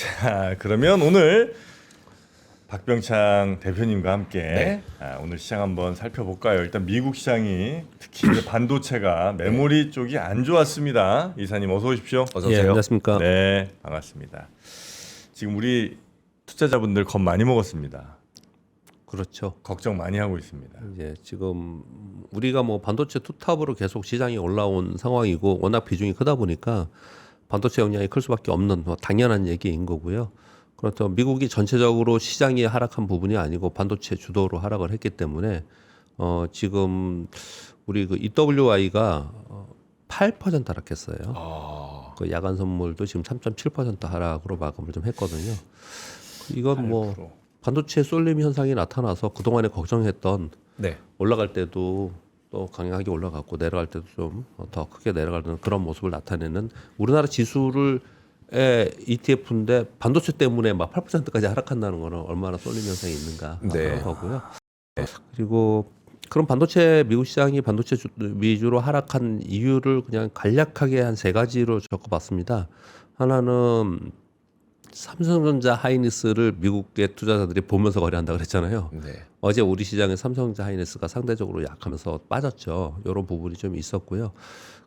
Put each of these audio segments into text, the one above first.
자, 그러면 오늘 박병창 대표님과 함께 오늘 시장 한번 살펴볼까요? 일단 미국 시장이 특히 이제 반도체가 메모리 쪽이 안 좋았습니다. 이사님 어서 오십시오. 어서 오세요. 안녕하십니까. 네, 반갑습니다. 지금 우리 투자자분들 겁 많이 먹었습니다. 그렇죠. 걱정 많이 하고 있습니다. 이제 지금 우리가 뭐 반도체 투탑으로 계속 시장이 올라온 상황이고 워낙 비중이 크다 보니까 반도체 영향이 클 수밖에 없는 뭐 당연한 얘기인 거고요. 그렇다면 미국이 전체적으로 시장이 하락한 부분이 아니고 반도체 주도로 하락을 했기 때문에 지금 우리 그 EWI가 8% 하락했어요. 그 야간 선물도 지금 3.7% 하락으로 마감을 좀 했거든요. 이건 뭐 8%. 반도체 쏠림 현상이 나타나서 그동안에 걱정했던 네. 올라갈 때도 또 강하게 올라갔고 내려갈 때도 좀 더 크게 내려가는 그런 모습을 나타내는 우리나라 지수를 ETF인데 반도체 때문에 막 8%까지 하락한다는 거는 얼마나 쏠림 현상이 있는가 네. 하는 거고요. 그리고 그런 반도체 미국 시장이 반도체 위주로 하락한 이유를 그냥 간략하게 한 세 가지로 적어봤습니다. 하나는 삼성전자 하이닉스를 미국의 투자자들이 보면서 거래한다고 그랬잖아요. 네. 어제 우리 시장에 삼성전자 하이닉스가 상대적으로 약하면서 빠졌죠. 이런 부분이 좀 있었고요.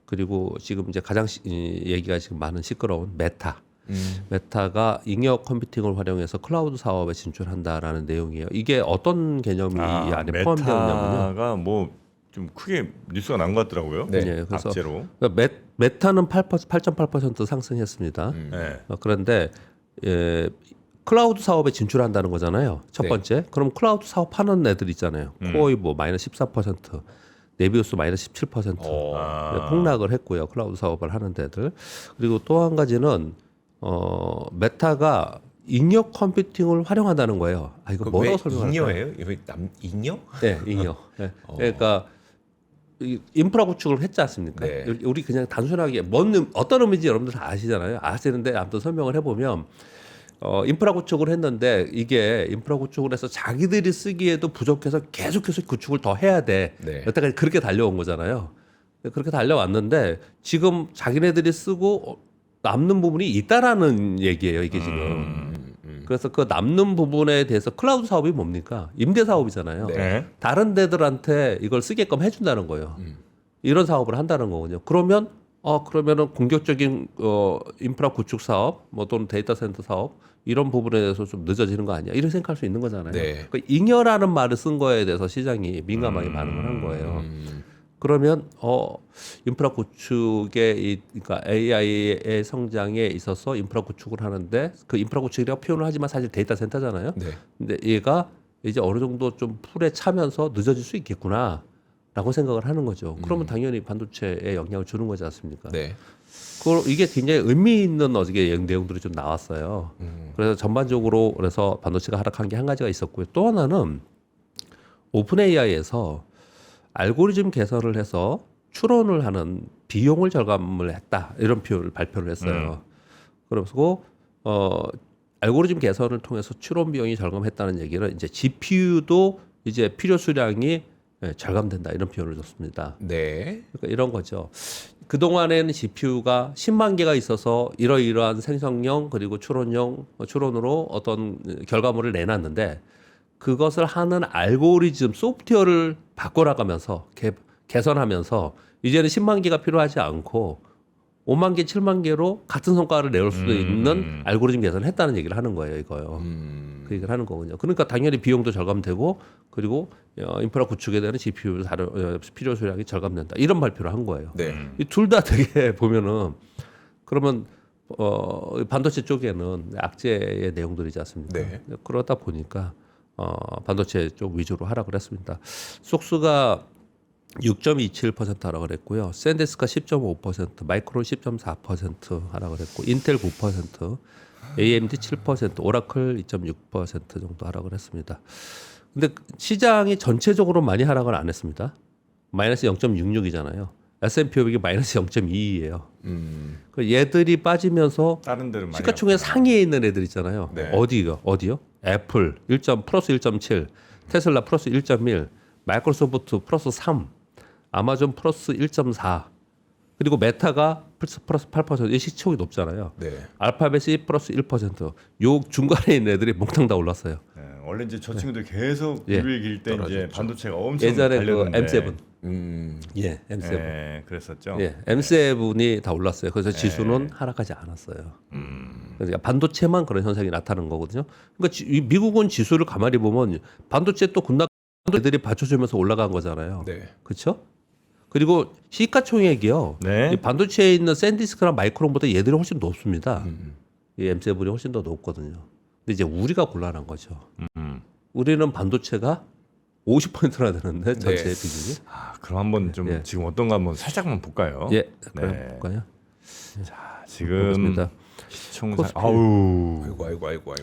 그리고 지금 이제 가장 얘기가 지금 많은 시끄러운 메타. 메타가 잉여 컴퓨팅을 활용해서 클라우드 사업에 진출한다라는 내용이에요. 이게 어떤 개념이 이 안에 포함되었냐면요. 메타가 뭐 좀 크게 뉴스가 난 것 같더라고요. 네. 그래서 악재로. 그러니까 메타는 8.8% 상승했습니다. 네. 그런데 클라우드 사업에 진출한다는 거잖아요. 첫 네. 번째. 그럼 클라우드 사업 하는 애들 있잖아요. 코어이 뭐 마이너스 14%, 네비우스 마이너스 17% 폭락을 했고요. 클라우드 사업을 하는 데들. 그리고 또 한 가지는 메타가 잉여 컴퓨팅을 활용한다는 거예요. 아 이거 뭐라고 설명할까요? 잉여예요? 이거 잉여? 네, 잉여. 네. 그러니까 이 인프라 구축을 했지 않습니까? 네. 우리 그냥 단순하게 어떤 의미인지 여러분들 다 아시잖아요. 아시는데 아무튼 설명을 해보면 인프라 구축을 했는데 이게 인프라 구축을 해서 자기들이 쓰기에도 부족해서 계속해서 구축을 더 해야 돼. 네. 여태까지 그렇게 달려온 거잖아요. 그렇게 달려왔는데 지금 자기네들이 쓰고 남는 부분이 있다라는 얘기예요. 이게 지금. 그래서 그 남는 부분에 대해서 클라우드 사업이 뭡니까? 임대 사업이잖아요. 네. 다른 데들한테 이걸 쓰게끔 해준다는 거예요. 이런 사업을 한다는 거군요. 그러면은 공격적인 인프라 구축 사업, 뭐 또는 데이터 센터 사업 이런 부분에 대해서 좀 늦어지는 거 아니야? 이렇게 생각할 수 있는 거잖아요. 네. 그 잉여라는 말을 쓴 거에 대해서 시장이 민감하게 반응을 한 거예요. 그러면 인프라 구축의 그러니까 AI의 성장에 있어서 인프라 구축을 하는데 그 인프라 구축이라고 표현을 하지만 사실 데이터 센터잖아요. 네. 근데 얘가 이제 어느 정도 좀 풀에 차면서 늦어질 수 있겠구나라고 생각을 하는 거죠. 그러면 당연히 반도체에 영향을 주는 거지 않습니까? 네. 이게 굉장히 의미 있는 어저께 내용들이 좀 나왔어요. 그래서 전반적으로 그래서 반도체가 하락한 게 한 가지가 있었고요. 또 하나는 오픈 AI에서 알고리즘 개선을 해서 추론을 하는 비용을 절감을 했다 이런 표현을 발표를 했어요. 그래서 알고리즘 개선을 통해서 추론 비용이 절감했다는 얘기는 이제 GPU도 이제 필요 수량이 절감된다 이런 표현을 줬습니다. 네. 그러니까 이런 거죠. 그 동안에는 GPU가 10만 개가 있어서 이러이러한 생성형 그리고 추론으로 어떤 결과물을 내놨는데. 그것을 하는 알고리즘 소프트웨어를 바꿔나가면서 개선하면서 이제는 10만 개가 필요하지 않고 5만 개, 7만 개로 같은 성과를 내올 수도 있는 알고리즘 개선을 했다는 얘기를 하는 거예요, 이거요. 그 얘기를 하는 거군요. 그러니까 당연히 비용도 절감되고 그리고 인프라 구축에 대한 GPU 필요 수량이 절감된다. 이런 발표를 한 거예요. 네. 이 둘 다 되게 보면은 그러면 반도체 쪽에는 악재의 내용들이지 않습니까? 네. 그러다 보니까 반도체 쪽 위주로 하락을 했습니다. 속수가 6.27% 하락을 했고요. 샌디스가 10.5%, 마이크론 10.4% 하락을 했고, 인텔 9%, AMD 7%, 오라클 2.6% 정도 하락을 했습니다. 근데 시장이 전체적으로 많이 하락을 안 했습니다. 마이너스 0.66이잖아요. S&P 500이 마이너스 0.22예요. 얘들이 빠지면서 다른 데는 많이 시가총액 상위에 있는 애들 있잖아요. 네. 어디요? 애플 플러스 1.7, 테슬라 플러스 1.1, 마이크로소프트 플러스 3, 아마존 플러스 1.4, 그리고 메타가 플러스 8%, 이 시총이 높잖아요. 네. 알파벳이 플러스 1%. 요 중간에 있는 애들이 몽땅 다 올랐어요. 네, 원래 이제 저 친구들 계속 예. 불을 길 때 이제 떨어졌죠. 반도체가 엄청 예전에 그 달렸는데. M7. 음. 예, M7. 예, 그랬었죠. 예, M7이 다 올랐어요. 그래서 지수는 하락하지 않았어요. 그러니까 반도체만 그런 현상이 나타나는 거거든요. 그러니까 이 미국은 지수를 가만히 보면 반도체 또 군락 애들이 받쳐주면서 올라간 거잖아요. 네. 그렇죠? 그리고 시가총액이요. 네. 이 반도체에 있는 샌디스크랑 마이크론보다 얘들이 훨씬 높습니다. 이 M7이 훨씬 더 높거든요. 근데 이제 우리가 곤란한 거죠. 우리는 반도체가 50%나 되는데 전체 네. 비중이. 아, 그럼 한번 좀 예. 지금 어떤가 한번 살짝만 볼까요? 예, 그럼 네. 볼까요? 자, 지금 보겠습니다. 시청자 코스피. 아우 아이고.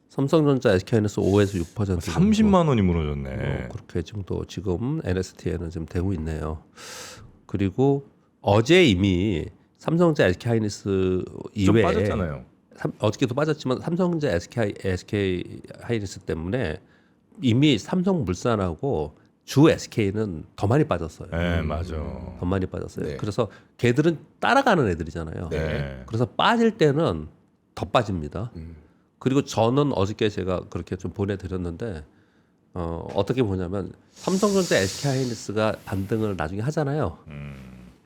삼성전자, SK하이닉스 5에서 6%. 30만 원이 무너졌네. 그렇게 정도 지금 NST에는 지금 되고 있네요. 그리고 어제 이미 삼성전자, SK하이닉스 좀 이외에 빠졌잖아요. 어저께도 빠졌지만 삼성전자, SK하이닉스 때문에 이미 삼성물산하고 주 SK는 더 많이 빠졌어요. 네, 맞아. 더 많이 빠졌어요. 네. 그래서 걔들은 따라가는 애들이잖아요. 네. 그래서 빠질 때는 더 빠집니다. 그리고 저는 어저께 제가 그렇게 좀 보내드렸는데 어떻게 보냐면 삼성전자, SK하이닉스가 반등을 나중에 하잖아요.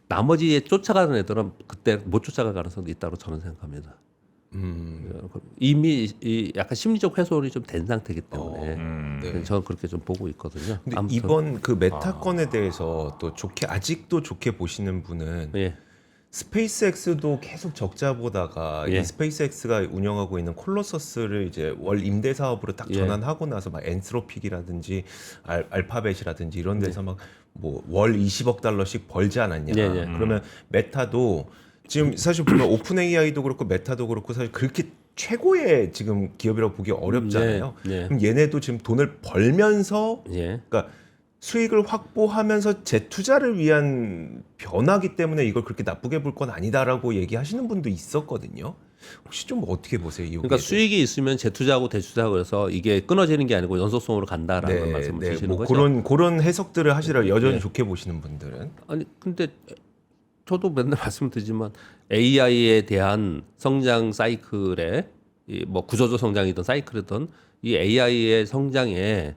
나머지 쫓아가는 애들은 그때 못 쫓아갈 가능성도 있다고 저는 생각합니다. 이미 이 약간 심리적 훼손이 좀 된 상태이기 때문에 네. 저는 그렇게 좀 보고 있거든요. 근데 아무튼, 이번 그 메타 건에 대해서 또 아직도 좋게 보시는 분은 예, 스페이스X도 계속 적자 보다가 예. 이 스페이스X가 운영하고 있는 콜로서스를 이제 월 임대 사업으로 딱 예. 전환하고 나서 막 엔스로픽이라든지 알파벳이라든지 이런 네. 데서 막 뭐 월 20억 달러씩 벌지 않았냐. 예, 예. 그러면 메타도 지금 사실 보면 오픈 AI도 그렇고 메타도 그렇고 사실 그렇게 최고의 지금 기업이라고 보기 어렵잖아요. 네, 네. 그럼 얘네도 지금 돈을 벌면서 예. 그러니까 수익을 확보하면서 재투자를 위한 변화기 때문에 이걸 그렇게 나쁘게 볼 건 아니다라고 얘기하시는 분도 있었거든요. 혹시 좀 어떻게 보세요? 이 그러니까 수익이 있으면 재투자하고 대투자하고 그래서 이게 끊어지는 게 아니고 연속성으로 간다라는 말씀을 주시는 뭐 거죠. 그런 해석들을 하시라 여전히 네. 좋게 보시는 분들은 아니 근데 저도 맨날 말씀드리지만 AI에 대한 성장 사이클에 뭐 구조적 성장이든 사이클이든 이 AI의 성장에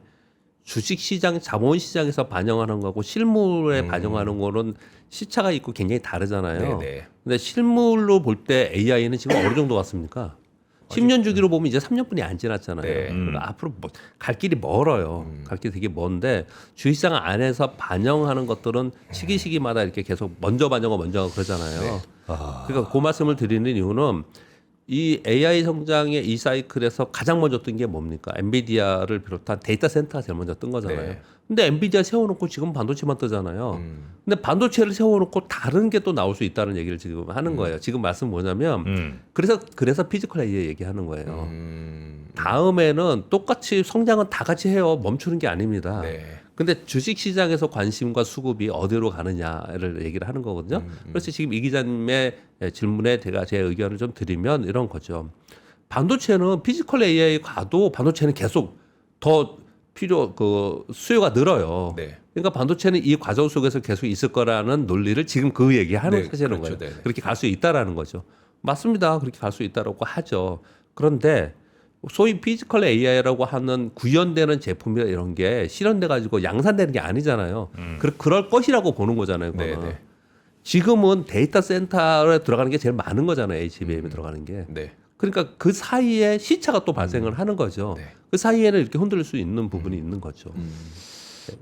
주식 시장, 자본 시장에서 반영하는 거하고 실물에 반영하는 거는 시차가 있고 굉장히 다르잖아요. 네네. 근데 실물로 볼 때 AI는 지금 어느 정도 왔습니까? 10년 주기로 보면 이제 3년뿐이 안 지났잖아요. 네. 그러니까 앞으로 갈 길이 멀어요. 갈 길이 되게 먼데 주식시장 안에서 반영하는 것들은 시기마다 이렇게 계속 먼저 반영하고 그러잖아요. 그러니까 그 말씀을 드리는 이유는 이 AI 성장의 이 사이클에서 가장 먼저 뜬 게 뭡니까? 엔비디아를 비롯한 데이터 센터가 제일 먼저 뜬 거잖아요. 네. 근데 엔비디아 세워놓고 지금 반도체만 뜨잖아요. 근데 반도체를 세워놓고 다른 게 또 나올 수 있다는 얘기를 지금 하는 거예요. 지금 말씀 뭐냐면 그래서 피지컬 AI 얘기하는 거예요. 다음에는 똑같이 성장은 다 같이 해요. 멈추는 게 아닙니다. 네. 근데 주식 시장에서 관심과 수급이 어디로 가느냐를 얘기를 하는 거거든요. 그래서 지금 이 기자님의 질문에 제가 제 의견을 좀 드리면 이런 거죠. 반도체는 피지컬 AI 가도 반도체는 계속 더 수요가 늘어요. 네. 그러니까 반도체는 이 과정 속에서 계속 있을 거라는 논리를 지금 그 얘기하는 네, 하시는 그렇죠. 거예요. 네. 그렇게 갈 수 있다라는 거죠. 맞습니다. 그렇게 갈 수 있다라고 하죠. 그런데 소위 피지컬 AI라고 하는 구현되는 제품이나 이런 게 실현돼 가지고 양산되는 게 아니잖아요. 그럴 것이라고 보는 거잖아요. 그거는. 네, 네. 지금은 데이터 센터에 들어가는 게 제일 많은 거잖아요. HBM에 들어가는 게. 네. 그러니까 그 사이에 시차가 또 발생을 하는 거죠. 네. 그 사이에는 이렇게 흔들릴 수 있는 부분이 있는 거죠.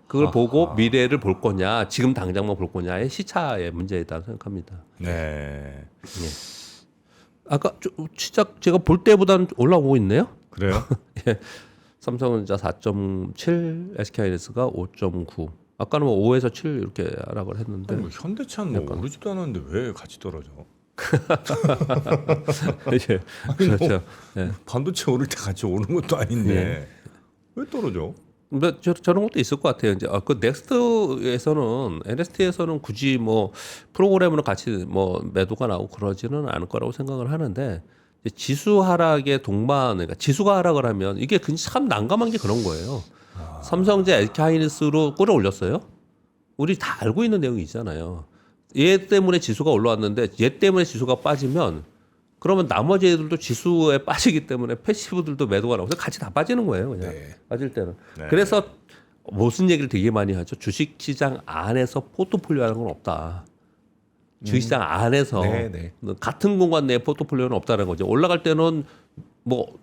그걸 보고 미래를 볼 거냐, 지금 당장만 볼 거냐의 시차의 문제이다 생각합니다. 네. 아까 시작 제가 볼 때보다는 올라오고 있네요. 그래요? 예. 삼성전자 4.7, SK하이닉스가 5.9. 아까는 뭐 5에서 7 이렇게 하락을 했는데. 뭐 현대차는 뭐 오르지도 않았는데 왜 같이 떨어져? 예. 그렇죠. 예. 반도체 오를 때 같이 오는 것도 아닌데 왜 떨어져? 근데 저런 것도 있을 것 같아요. 이제 그 넥스트에서는 NST에서는 굳이 뭐 프로그램으로 같이 뭐 매도가 나오고 그러지는 않을 거라고 생각을 하는데 이제 지수 하락의 동반, 그러니까 지수가 하락을 하면 이게 참 난감한 게 그런 거예요. 삼성전자 SK하이닉스로 끌어올렸어요. 우리 다 알고 있는 내용이 있잖아요. 얘 때문에 지수가 올라왔는데 얘 때문에 지수가 빠지면 그러면 나머지 애들도 지수에 빠지기 때문에 패시브들도 매도가 나오고 같이 다 빠지는 거예요. 그냥 네. 빠질 때는. 네. 그래서 무슨 얘기를 되게 많이 하죠. 주식시장 안에서 포트폴리오라는 건 없다. 주식시장 안에서 네, 네. 같은 공간 내에 포트폴리오는 없다는 거죠. 올라갈 때는 뭐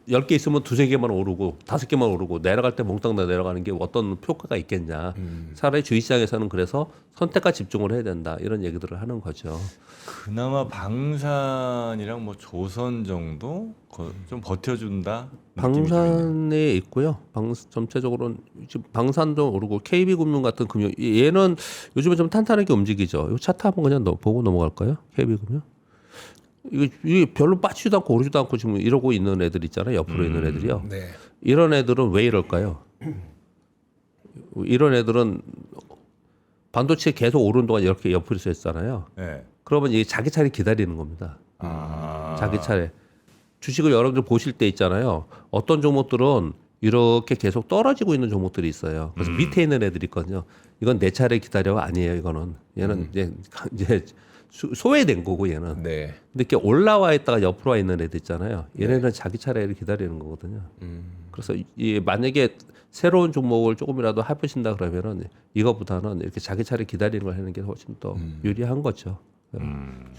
10개 있으면 2-3개만 오르고 5개만 오르고 내려갈 때 몽땅 다 내려가는 게 어떤 효과가 있겠냐. 차라리 주식시장에서는 그래서 선택과 집중을 해야 된다. 이런 얘기들을 하는 거죠. 그나마 방산이랑 뭐 조선 정도 좀 버텨준다. 느낌이 좀 있네요. 방산에 있고요. 전체적으로는 지금 방산도 오르고 KB금융 같은 금융 얘는 요즘에 좀 탄탄하게 움직이죠. 이 차트 한번 그냥 보고 넘어갈까요? KB금융. 이게 별로 빠지지도 않고 오르지도 않고 지금 이러고 있는 애들 있잖아요. 옆으로 있는 애들이요. 네. 이런 애들은 왜 이럴까요? 이런 애들은 반도체 계속 오르는 동안 이렇게 옆으로 있었잖아요. 네. 그러면 이게 자기 차례 기다리는 겁니다. 자기 차례. 주식을 여러분들 보실 때 있잖아요. 어떤 종목들은 이렇게 계속 떨어지고 있는 종목들이 있어요. 그래서 밑에 있는 애들이 있거든요. 이건 내 차례 기다려 아니에요. 이거는 얘는 이제 소외된 거고 얘는. 네. 근데 이렇게 올라와 있다가 옆으로 와 있는 애들 있잖아요. 얘네는 자기 차례를 기다리는 거거든요. 그래서 이 만약에 새로운 종목을 조금이라도 해보신다 그러면은 이거보다는 이렇게 자기 차례 기다리는 걸 하는 게 훨씬 더 유리한 거죠.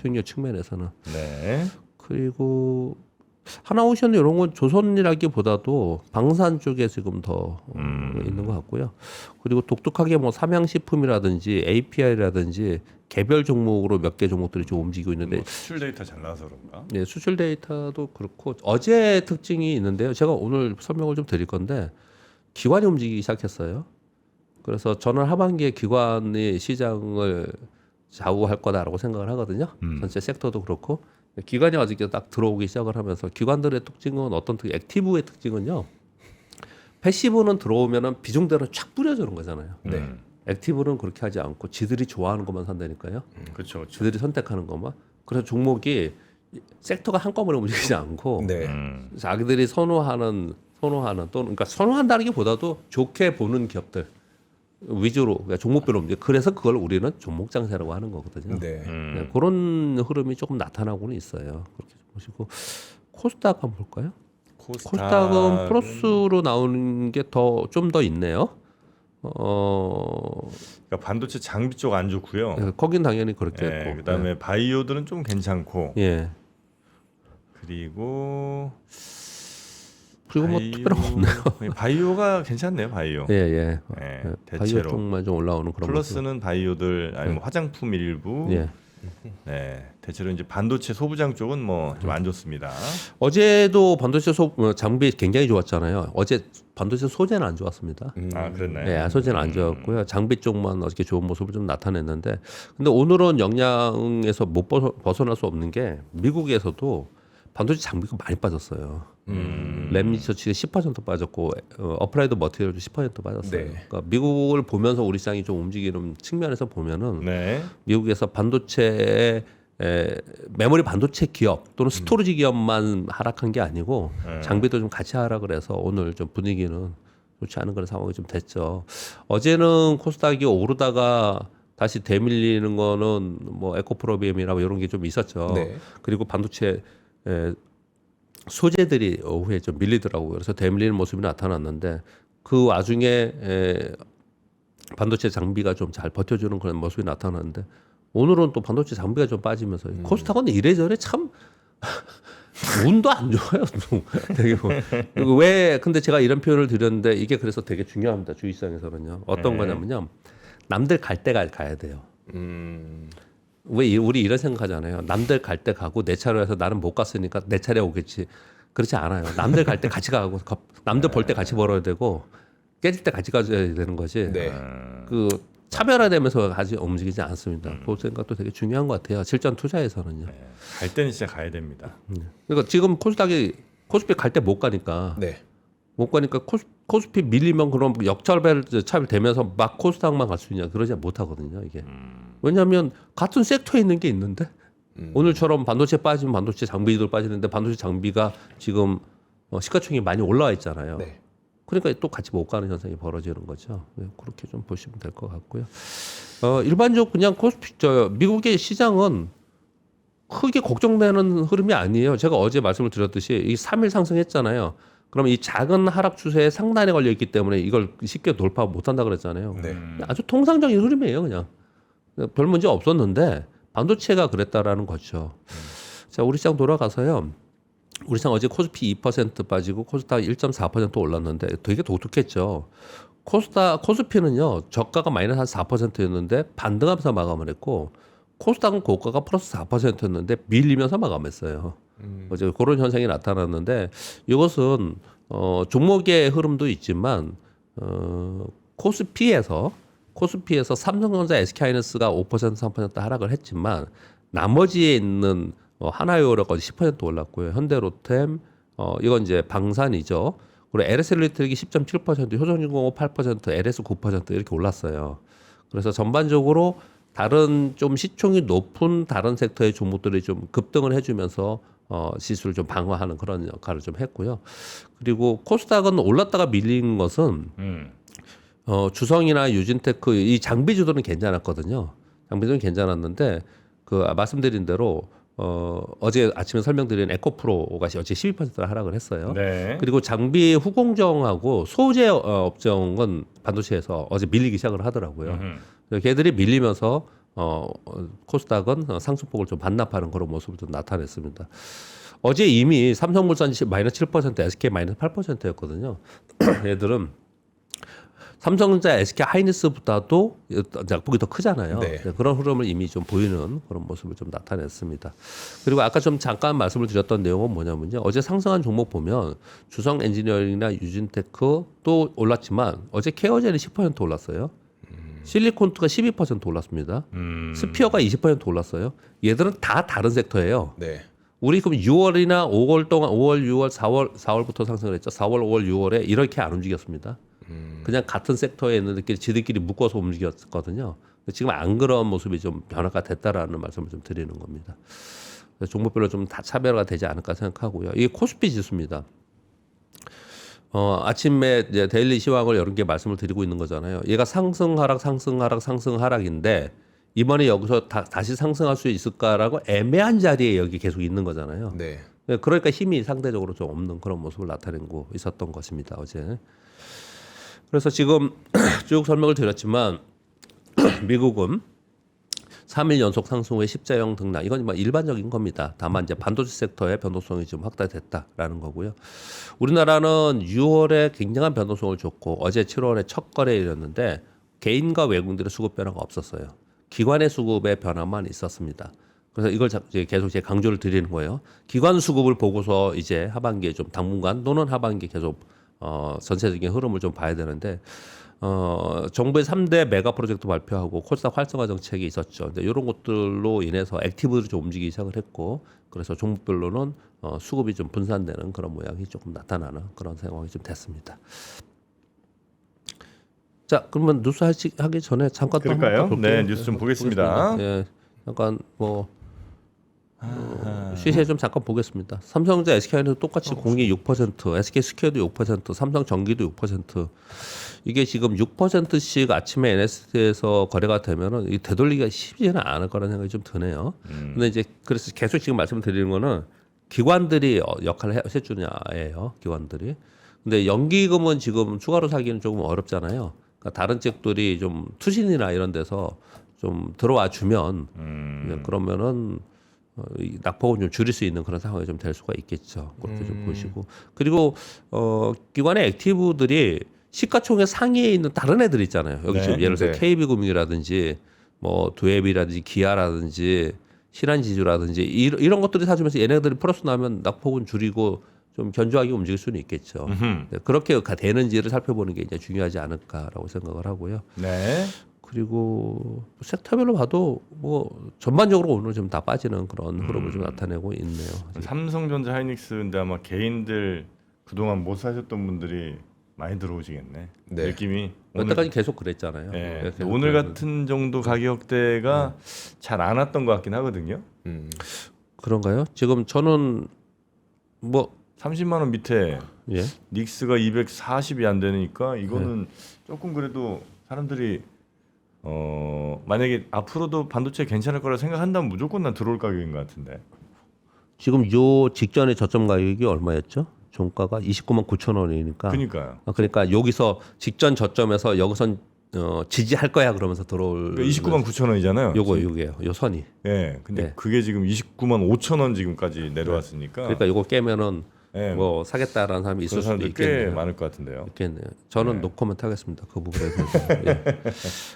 수익률 측면에서는. 네. 그리고 하나오션 이런 건 조선이라기보다도 방산 쪽에 지금 더 있는 것 같고요. 그리고 독특하게 뭐 삼양식품이라든지 API라든지 개별 종목으로 몇 개 종목들이 좀 움직이고 있는데 뭐 수출 데이터 잘 나와서 그런가? 네, 수출 데이터도 그렇고 어제 특징이 있는데요. 제가 오늘 설명을 좀 드릴 건데 기관이 움직이기 시작했어요. 그래서 저는 하반기에 기관이 시장을 좌우할 거다라고 생각을 하거든요. 전체 섹터도 그렇고 기관이 아직 딱 들어오기 시작을 하면서 기관들의 특징은 어떤 액티브의 특징은요. 패시브는 들어오면은 비중대로 쫙 뿌려주는 거잖아요. 네. 액티브는 그렇게 하지 않고 지들이 좋아하는 것만 산다니까요. 그렇죠. 그렇죠. 지들이 선택하는 것만. 그래서 종목이 섹터가 한꺼번에 움직이지 않고 네. 자기들이 선호하는 또는 그러니까 선호한다는게보다도 좋게 보는 기업들 위주로 그러니까 종목별로 움직여. 그래서 그걸 우리는 종목 장세라고 하는 거거든요. 네. 네, 그런 흐름이 조금 나타나고는 있어요. 그렇게 좀 보시고 코스닥 한번 볼까요? 코스닥은 플러스로 나오는 게 좀 더 있네요. 그러니까 반도체 장비 쪽 안 좋고요. 거긴 당연히 그렇게 네, 했고. 그다음에 바이오들은 좀 괜찮고. 예. 그리고 뭐 특별한 거 없네요. 바이오가 괜찮네요. 바이오. 예, 예. 네, 바이오 대체로. 쪽만 좀 올라오는 그런 플러스는 바이오들 아니면 화장품 일부. 예. 네, 대체로 이제 반도체 소부장 쪽은 뭐 좀 안 좋습니다. 어제도 반도체 장비 굉장히 좋았잖아요. 어제 반도체 소재는 안 좋았습니다. 아, 그랬나요? 네, 소재는 안 좋았고요. 장비 쪽만 어저께 좋은 모습을 좀 나타냈는데, 근데 오늘은 영향에서 못 벗어날 수 없는 게 미국에서도 반도체 장비가 많이 빠졌어요. 램리서치가 10% 빠졌고 어플라이드 머티리얼도 10% 빠졌어요. 네. 그러니까 미국을 보면서 우리 시장이 좀 움직이는 측면에서 보면은 네. 미국에서 반도체 메모리 반도체 기업 또는 스토리지 기업만 하락한 게 아니고 장비도 좀 같이 하락을 해서 오늘 좀 분위기는 좋지 않은 그런 상황이 좀 됐죠. 어제는 코스닥이 오르다가 다시 되밀리는 거는 뭐 에코프로비엠이나 뭐 이런 게 좀 있었죠. 네. 그리고 반도체 소재들이 오후에 좀 밀리더라고요. 그래서 되밀리는 모습이 나타났는데 그 와중에 반도체 장비가 좀 잘 버텨주는 그런 모습이 나타났는데 오늘은 또 반도체 장비가 좀 빠지면서 코스닥은 이래저래 참 운도 안 좋아요. 되게 왜 근데 제가 이런 표현을 드렸는데 이게 그래서 되게 중요합니다. 주식시장에서는요. 어떤 거냐면요. 남들 갈 때 가야 돼요. 왜 우리 이런 생각하잖아요. 남들 갈 때 가고 내 차로 해서 나는 못 갔으니까 내 차례 오겠지. 그렇지 않아요. 남들 갈 때 같이 가고 남들 벌 때 같이 벌어야 되고 깨질 때 같이 가져야 되는 거지. 네. 그 차별화되면서 같이 움직이지 않습니다. 그 생각도 되게 중요한 것 같아요. 실전 투자에서는요. 네. 갈 때는 진짜 가야 됩니다. 그러니까 지금 코스피 갈 때 못 가니까 네. 못 가니까 코스피 밀리면 그럼 차별되면서 막 코스닥만 갈 수 있냐 그러지 못하거든요. 이게 왜냐하면 같은 섹터에 있는 게 있는데 오늘처럼 반도체 빠지면 반도체 장비들 빠지는데 반도체 장비가 지금 시가총이 많이 올라와 있잖아요. 네. 그러니까 또 같이 못 가는 현상이 벌어지는 거죠. 네, 그렇게 좀 보시면 될 것 같고요. 일반적 그냥 코스피 미국의 시장은 크게 걱정되는 흐름이 아니에요. 제가 어제 말씀을 드렸듯이 이 3일 상승했잖아요. 그러면 이 작은 하락 추세에 상단에 걸려 있기 때문에 이걸 쉽게 돌파 못 한다 그랬잖아요. 네. 아주 통상적인 흐름이에요, 그냥. 별 문제 없었는데 반도체가 그랬다라는 거죠. 자, 우리 시장 돌아가서요. 우리 시장 어제 코스피 2% 빠지고 코스닥 1.4% 올랐는데 되게 독특했죠. 코스피는요, 저가가 마이너스 한 4%였는데 반등하면서 마감을 했고, 코스닥은 고가가 플러스 4%였는데 밀리면서 마감했어요. 어제 그런 현상이 나타났는데 이것은 종목의 흐름도 있지만 코스피에서 삼성전자, SK하이닉스가 5% 3% 하락을 했지만 나머지에 있는 하나요로가 10% 올랐고요. 현대로템 이건 이제 방산이죠. 그리고 LS엘리트릭이 10.7%, 효성진공업 8%, LS 9% 이렇게 올랐어요. 그래서 전반적으로 다른 좀 시총이 높은 다른 섹터의 종목들이 좀 급등을 해주면서 지수를 좀 방어하는 그런 역할을 좀 했고요. 그리고 코스닥은 올랐다가 밀린 것은 주성이나 유진테크 이 장비주들은 괜찮았거든요. 장비주는 괜찮았는데 말씀드린 대로 어제 아침에 설명드린 에코프로가 어제 12% 하락을 했어요. 네. 그리고 장비 후공정하고 소재 업종은 반도체에서 어제 밀리기 시작을 하더라고요. 걔들이 밀리면서 코스닥은 상승폭을 좀 반납하는 그런 모습을 좀 나타냈습니다. 어제 이미 삼성물산 마이너스 7%, SK 마이너스 8%였거든요. 얘들은 삼성전자, SK 하이닉스보다도 약폭이 더 크잖아요. 네. 그런 흐름을 이미 좀 보이는 그런 모습을 좀 나타냈습니다. 그리고 아까 좀 잠깐 말씀을 드렸던 내용은 뭐냐면요. 어제 상승한 종목 보면 주성 엔지니어링이나 유진테크 또 올랐지만 어제 케어젤이 10% 올랐어요. 실리콘트가 12% 올랐습니다. 스피어가 20% 올랐어요. 얘들은 다 다른 sek터예요. 네. 우리 그럼 6월이나 5월 동안 5월, 6월, 4월부터 상승을 했죠. 4월, 5월, 6월에 이렇게 안 움직였습니다. 그냥 같은 섹터에 있는 지들끼리 묶어서 움직였거든요. 지금 안 그런 모습이 좀 변화가 됐다라는 말씀을 좀 드리는 겁니다. 종목별로 좀 다 차별화가 되지 않을까 생각하고요. 이게 코스피 지수입니다. 아침에 이제 데일리 시황을 여러 개 말씀을 드리고 있는 거잖아요. 얘가 상승 하락 상승 하락 상승 하락인데 이번에 여기서 다시 상승할 수 있을까라고 애매한 자리에 여기 계속 있는 거잖아요. 네. 그러니까 힘이 상대적으로 좀 없는 그런 모습을 나타내고 있었던 것입니다. 어제. 그래서 지금 쭉 설명을 드렸지만 미국은 3일 연속 상승 후에 십자형 등락 이건 뭐 일반적인 겁니다. 다만 이제 반도체 섹터의 변동성이 좀 확대됐다라는 거고요. 우리나라는 6월에 굉장한 변동성을 줬고 어제 7월에 첫 거래일이었는데 개인과 외국인들의 수급 변화가 없었어요. 기관의 수급의 변화만 있었습니다. 그래서 이걸 계속 제 강조를 드리는 거예요. 기관 수급을 보고서 이제 하반기에 좀 당분간 또는 하반기에 계속 전체적인 흐름을 좀 봐야 되는데 정부의 3대 메가 프로젝트 발표하고 코스닥 활성화 정책이 있었죠. 근데 이런 것들로 인해서 액티브를 좀 움직이기 시작을 했고 그래서 종목별로는 수급이 좀 분산되는 그런 모양이 조금 나타나는 그런 상황이 좀 됐습니다. 자, 그러면 뉴스 하기 전에 잠깐 또 그럴까요? 한번 볼게요. 네, 뉴스 좀 보겠습니다. 예, 잠깐 시세 좀 잠깐 보겠습니다. 삼성전자, SK하이닉스 똑같이 공이 6%, SK스퀘어도 6%, 삼성전기도 6%. 이게 지금 6%씩 아침에 NS에서 거래가 되면은 이 되돌리기가 쉽지는 않을 거라는 생각이 좀 드네요. 근데 이제 그래서 계속 지금 말씀드리는 거는 기관들이 역할을 해주냐예요. 기관들이. 근데 연기금은 지금 추가로 사기는 조금 어렵잖아요. 그러니까 다른 쪽들이 좀 투신이나 이런 데서 좀 들어와 주면 그러면은 이 낙폭을 좀 줄일 수 있는 그런 상황이 좀 될 수가 있겠죠. 그렇게 좀 보시고 그리고 기관의 액티브들이 시가총액 상위에 있는 다른 애들 있잖아요. 여기 네, 지금 예를 들어 네. KB금융이라든지 뭐 두앱이라든지 기아라든지 신한지주라든지 이런 것들이 사주면서 얘네들이 플러스 나면 낙폭은 줄이고 좀 견조하게 움직일 수는 있겠죠. 네, 그렇게 되는지를 살펴보는 게 이제 중요하지 않을까라고 생각을 하고요. 네. 그리고 섹터별로 봐도 뭐 전반적으로 오늘 좀 다 빠지는 그런 흐름을 좀 나타내고 있네요. 삼성전자, 하이닉스인데 아마 개인들 그동안 못 사셨던 분들이 많이 들어오시겠네. 네. 느낌이 여태까지 계속 그랬잖아요. 네, 계속 오늘 그랬는데. 같은 정도 가격대가 잘 안 왔던 것 같긴 하거든요. 그런가요? 지금 저는 뭐 30만 원 밑에 예. 닉스가 240이 안 되니까 이거는 조금 그래도 사람들이 만약에 앞으로도 반도체 괜찮을 거라 생각한다면 무조건 난 들어올 가격인 것 같은데. 지금 요 직전의 저점 가격이 얼마였죠? 종가가 29만 9천 원이니까. 그러니까요. 그러니까 여기서 직전 저점에서 여기선 지지할 거야 그러면서 들어올. 그러니까 29만 9천 원이잖아요. 요게요. 요 선이. 예. 근데 네. 그게 지금 29만 5천 원 지금까지 내려왔으니까. 그러니까 요거 깨면은 예. 뭐 사겠다라는 사람이 있을 그런 수도 사람들 꽤 있겠네요. 많을 것 같은데요. 있겠네요. 저는 네. 노코멘트 하겠습니다. 그 부분에 대해서. 예.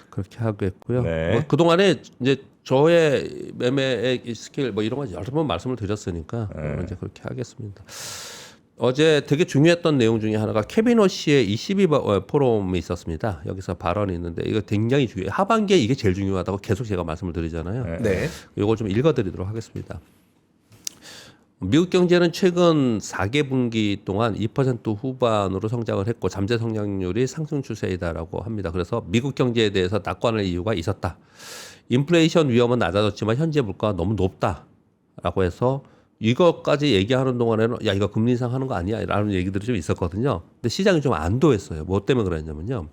그렇게 하겠고요. 네. 뭐 그동안에 이제 저의 매매의 이 스킬 뭐 이런 거 여러 번 말씀을 드렸으니까 네. 이제 그렇게 하겠습니다. 어제 되게 중요했던 내용 중에 하나가 케빈 워시의 22 포럼이 있었습니다. 여기서 발언이 있는데 이거 굉장히 중요해요. 하반기에 이게 제일 중요하다고 계속 제가 말씀을 드리잖아요. 네. 네. 이걸 좀 읽어드리도록 하겠습니다. 미국 경제는 최근 4개분기 동안 2% 후반으로 성장을 했고 잠재 성장률이 상승 추세이다라고 합니다. 그래서 미국 경제에 대해서 낙관할 이유가 있었다. 인플레이션 위험은 낮아졌지만 현재 물가가 너무 높다라고 해서 이것까지 얘기하는 동안에는 야 이거 금리 인상하는 거 아니야 라는 얘기들이 좀 있었거든요. 근데 시장이 좀 안도했어요. 뭐 때문에 그랬냐면요.